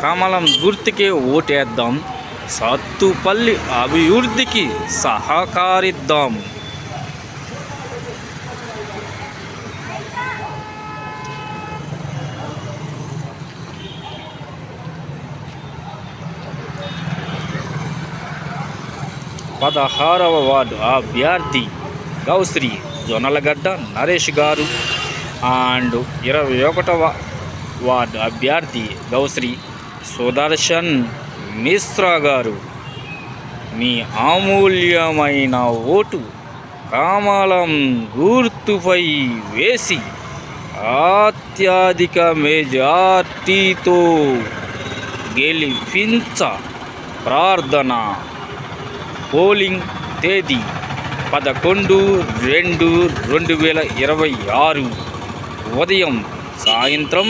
కమలం గుర్తుకే ఓటేద్దాం, సత్తుపల్లి అభివృద్ధికి సహకరిద్దాం. పదహారవ వార్డు అభ్యర్థి గౌశ్రీ జొన్నలగడ్డ నరేష్ గారు అండ్ 21వ వార్డు అభ్యర్థి గౌశ్రీ సుదర్శన్ మిశ్రా గారు. మీ అమూల్యమైన ఓటు కమలం గుర్తుపై వేసి అత్యధిక మెజార్టీతో గెలిపించ ప్రార్థన. పోలింగ్ తేదీ 11/2/2026 ఉదయం సాయంత్రం